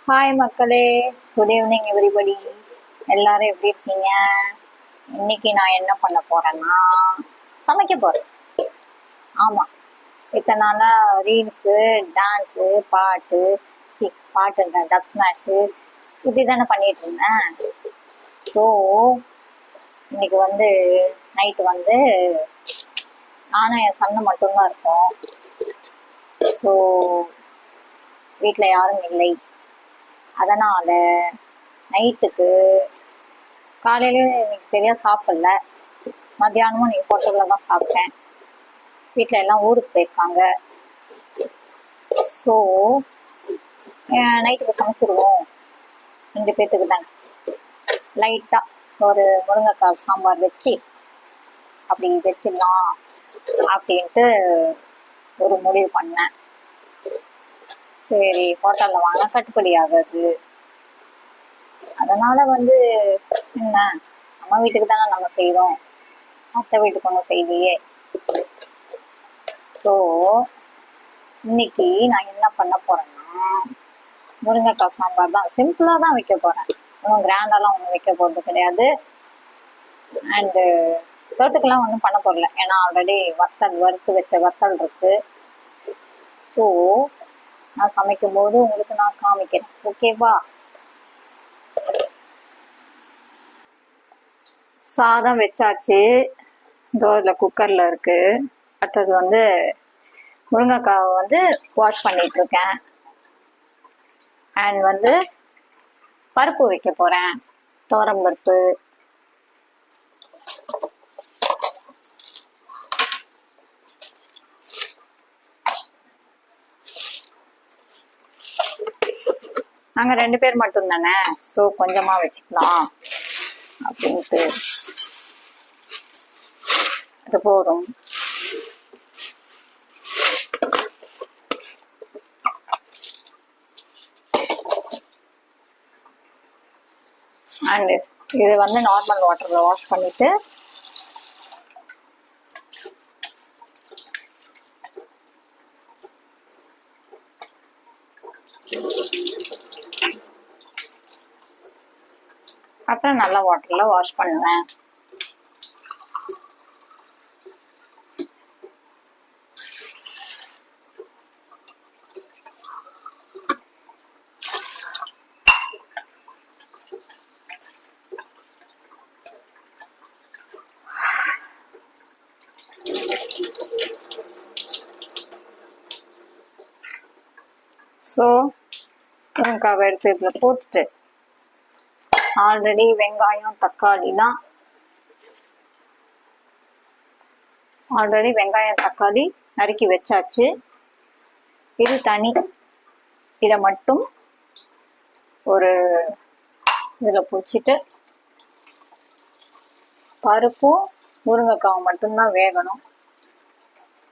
Hi மக்களே, good evening everybody. எல்லாரும் எப்படி இருக்கீங்க? இன்னைக்கு நான் என்ன பண்ண போறேன்னா சமைக்க போறேன். ஆமாம், இத்தனை நாளா ரீல்ஸு, டான்ஸு, பாட்டு பாட்டு டப் ஸ்மாஷு இப்படி தானே பண்ணிட்டு இருந்தேன். ஸோ இன்னைக்கு நைட்டு நானும் என் சன்னு மட்டும்தான் இருக்கோம். ஸோ வீட்டில் யாரும் இல்லை. அதனால நைட்டுக்கு காலையில இன்னைக்கு சரியா சாப்பிடல, மத்தியானமும் நீ ஹோட்டல்ல தான் சாப்பிட்டேன். வீட்டில் எல்லாம் ஊருக்கு போயிருக்காங்க. ஸோ நைட்டுக்கு சமைச்சிருவோம், 2 பேர்த்துக்கு தானே. லைட்டாக ஒரு முருங்கைக்காய் சாம்பார் வச்சு அப்படி வச்சிடலாம் அப்படின்ட்டு ஒரு முடிவு பண்ணேன். சரி, ஹோட்டலில் வாங்க கட்டுப்படி ஆகாது. அதனால என்ன, நம்ம வீட்டுக்கு தானே நம்ம செய்கிறோம், மற்ற வீட்டுக்கு ஒன்றும் செய்யலையே. ஸோ இன்னைக்கு நான் என்ன பண்ண போறேன்னா முருங்கைக்காய் சாம்பார் தான், சிம்பிளாக தான் வைக்க போறேன். ஒன்றும் கிராண்டாலாம் ஒன்றும் வைக்க போகிறது கிடையாது. அண்டு தொட்டுக்கெல்லாம் ஒன்றும் பண்ண போடல, ஏன்னா ஆல்ரெடி வறுத்து வச்ச வத்தல் இருக்கு. ஸோ நான் சமைக்கும் போது உங்களுக்கு நான் காமிக்கிறேன், ஓகேவா? சாதம் வச்சாச்சு, இதில் குக்கர்ல இருக்கு. அடுத்தது முருங்கைக்காவை வாஷ் பண்ணிட்டு இருக்கேன். அண்ட் பருப்பு வைக்க போறேன், துவரம் பருப்பு. நாங்க 2 பேர் மட்டும் தானே, ஸோ கொஞ்சமா வச்சுக்கலாம் அப்படின்ட்டு. அது போதும். அண்ட் இது நார்மல் வாட்டர்ல வாஷ் பண்ணிட்டு அப்புறம் நல்ல வாட்டர்ல வாஷ் பண்ணுவேன். ஸோ முருங்கைக்காவை எடுத்து இதில் போட்டுட்டு, ஆல்ரெடி வெங்காயம் தக்காளி நறுக்கி வச்சாச்சு. இது தனி. இதை மட்டும் ஒரு இதில் பிடிச்சிட்டு, பருப்பும் முருங்கைக்காவும் மட்டும்தான் வேகணும்,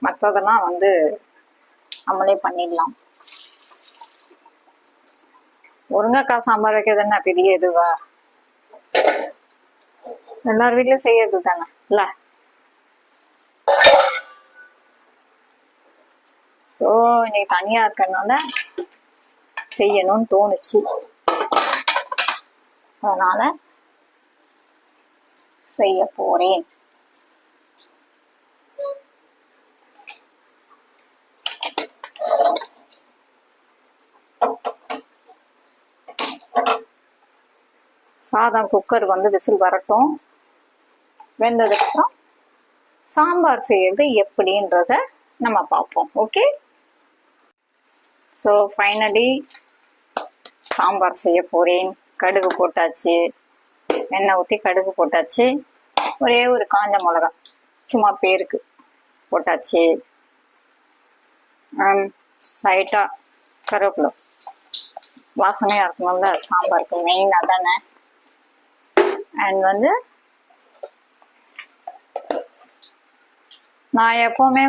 மற்றதெல்லாம் நம்மளே பண்ணிடலாம். முருங்கைக்காய் சாம்பார் வைக்கிறது என்ன பெரிய இதுவா? எல்லார் வீட்லயும் செய்யறது தானே இல்ல? ஸோ இன்னைக்கு தனியா இருக்கறதுனால செய்யணும்னு தோணுச்சு, அதனால செய்ய போறேன். சாதம் குக்கர் விசில் வரட்டும். வெந்ததுக்கு அப்புறம் சாம்பார் செய்யறது எப்படின்றத நம்ம பார்ப்போம், ஓகே? ஸோ ஃபைனலி சாம்பார் செய்ய போறேன். கடுகு போட்டாச்சு, எண்ணெய் ஊற்றி கடுகு போட்டாச்சு. ஒரே ஒரு காஞ்ச மிளகா சும்மா பேருக்கு போட்டாச்சு. லைட்டா கருவேப்பிலை, வாசனையா இருக்கணும்ல சாம்பாருக்கு, மெயின் அதானே. அண்ட் நான் எப்பவுமே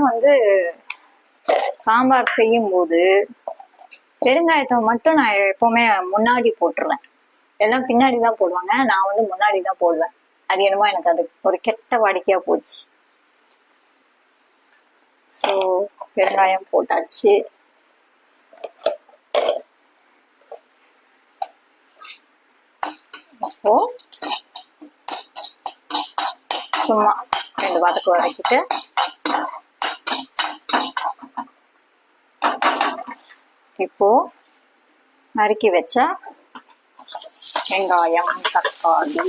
சாம்பார் செய்யும் போது பெருங்காயத்தை மட்டும் நான் எப்பவுமே முன்னாடி போட்டுருவேன். எல்லாம் பின்னாடி தான் போடுவாங்க, நான் முன்னாடி தான் போடுவேன். அது என்னமோ எனக்கு அது ஒரு கெட்ட வாடிக்கையா போச்சு. ஸோ பெருங்காயம் போட்டாச்சு. இப்போ சும்மா 2 வதக்கு வதக்கிட்டு இப்போ நறுக்கி வச்ச வெங்காயம், தக்காளி,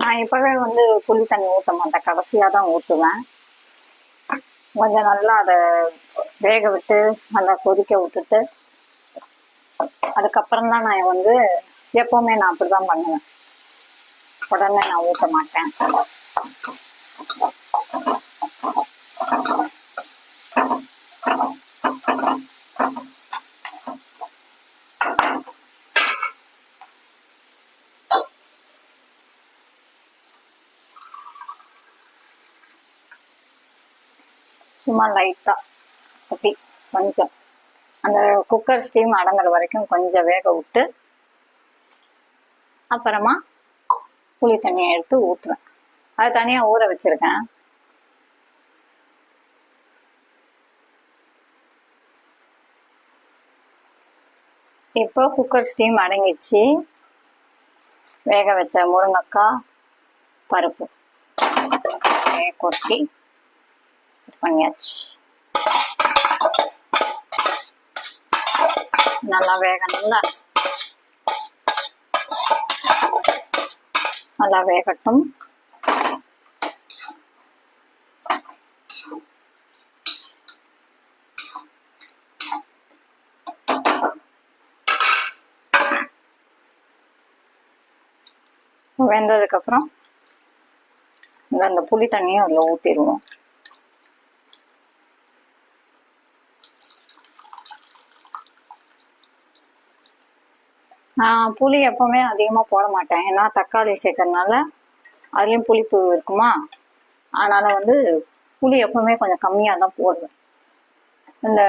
நான் இப்பவே புளி தண்ணி ஊற்ற மாட்டேன், கடைசியாக தான் ஊற்றுவேன். கொஞ்சம் நல்லா அதை வேக விட்டு நல்லா கொதிக்க விட்டுட்டு அதுக்கப்புறம் தான் நான் எப்பவுமே நான் அப்படிதான் பண்ணுவேன், உடனே நான் ஊற்ற மாட்டேன். சும்மா லைட்டா அப்படி கொஞ்சம் அந்த குக்கர் ஸ்டீம் அடங்குற வரைக்கும் கொஞ்சம் வேக விட்டு அப்புறமா புளி தண்ணியை எடுத்து ஊற்றுவேன். அது தனியா ஊற வச்சிருக்கேன். இப்போ குக்கர் ஸ்டீம் அடங்கிச்சு. வேக வச்ச முருங்கைக்காய், பருப்பு கொட்டி பண்ணியாச்சு. நல்லா வேகணும்ல, நல்லா வேகட்டும். வெந்ததுக்கு அப்புறம் அந்த புளி தண்ணியும் அதில் ஊற்றிடுவோம். நான் புளி எப்பவுமே அதிகமாக போட மாட்டேன், ஏன்னா தக்காளி சேர்க்கறதுனால அதுலேயும் புளிப்பு இருக்குமா. அதனால புளி எப்பவுமே கொஞ்சம் கம்மியாக தான் போடுவேன். இந்த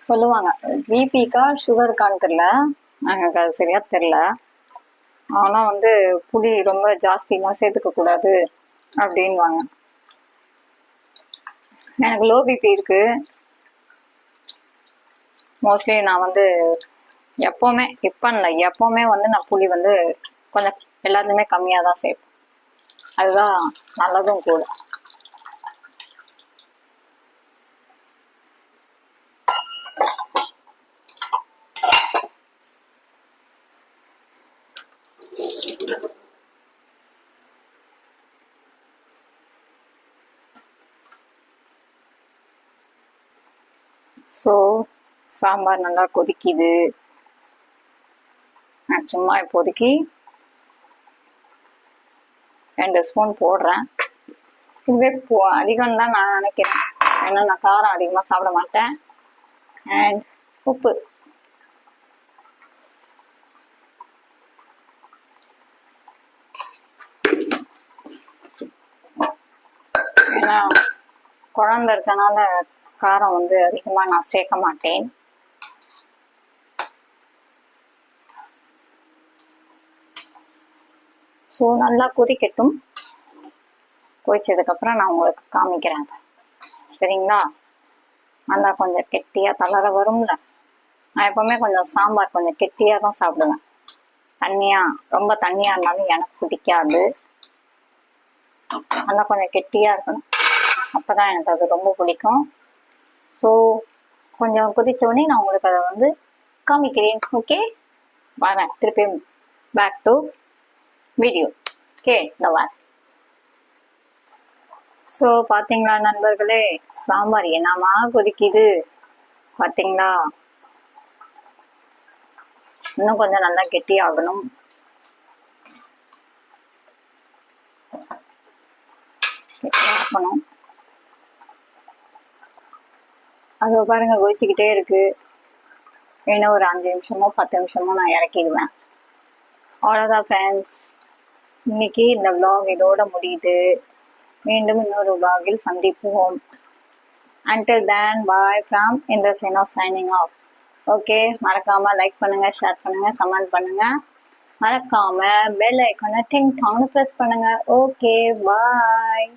சொல்லுவாங்க பிபிக்கா சுகருக்கான்னு தெரியல, எனக்கு அது சரியா தெரியல. ஆனால் புளி ரொம்ப ஜாஸ்திலாம் சேர்த்துக்க கூடாது அப்படின்வாங்க. எனக்கு லோ பிபி இருக்கு. மோஸ்ட்லி நான் எப்பவுமே இப்போ இல்லை, எப்பவுமே நான் புளி கொஞ்சம் எல்லாத்துலேயுமே கம்மியாக தான் சேர்ப்பேன். அதுதான் நல்லதும் கூட. ஸோ சாம்பார் நல்லா கொதிக்குது. நான் சும்மா இப்போதைக்கு 2 ஸ்பூன் போடுறேன். இதுவே அதிகம் தான் நான் நினைக்கிறேன், ஏன்னா நான் காரம் அதிகமாக சாப்பிட மாட்டேன். அண்ட் உப்பு ஏன்னா குழந்தை இருக்கனால காரம் அதிகமாக நான் சேர்க்க மாட்டேன். ஸோ நல்லா கொதிக்கட்டும். கொதிச்சதுக்கப்புறம் நான் உங்களுக்கு காமிக்கிறேன், சரிங்களா? நல்லா கொஞ்சம் கெட்டியாக தளர வரும்ல. நான் எப்பவுமே கொஞ்சம் சாம்பார் கொஞ்சம் கெட்டியாக தான் சாப்பிடுவேன். ரொம்ப தண்ணியாக இருந்தாலும் எனக்கு பிடிக்காது. நல்லா கொஞ்சம் கெட்டியாக இருக்கணும், அப்போ தான் எனக்கு அது ரொம்ப பிடிக்கும். ஸோ கொஞ்சம் கொதிச்சோடனே நான் உங்களுக்கு அதை காமிக்கிறேன். ஓகே, வரேன் திருப்பி பேக் டு வீடியோ. ஓகே, இந்த வாரம். ஸோ பார்த்தீங்களா நண்பர்களே, சாம்பார் என்னமா கொதிக்குது பார்த்தீங்களா? இன்னும் கொஞ்சம் நல்லா கெட்டியாகணும். அது பாருங்க கொதிச்சுக்கிட்டே இருக்கு. இன்னும் ஒரு 5 நிமிஷமோ 10 நிமிஷமோ நான் இறக்கிடுவேன். அவ்வளோதான் ஃப்ரெண்ட்ஸ், இன்னைக்கு இந்த vlog இதோட முடியுது. மீண்டும் இன்னொரு vlogல் சந்திப்போம். Until then, bye from Indrasena signing off. Okay, மறக்காம லைக் பண்ணுங்க, ஷேர் பண்ணுங்க, கமெண்ட் பண்ணுங்க. மறக்காம பெல் ஐக்கானை டிங் டாங்னு ப்ரெஸ் பண்ணுங்க. ஓகே, பாய்.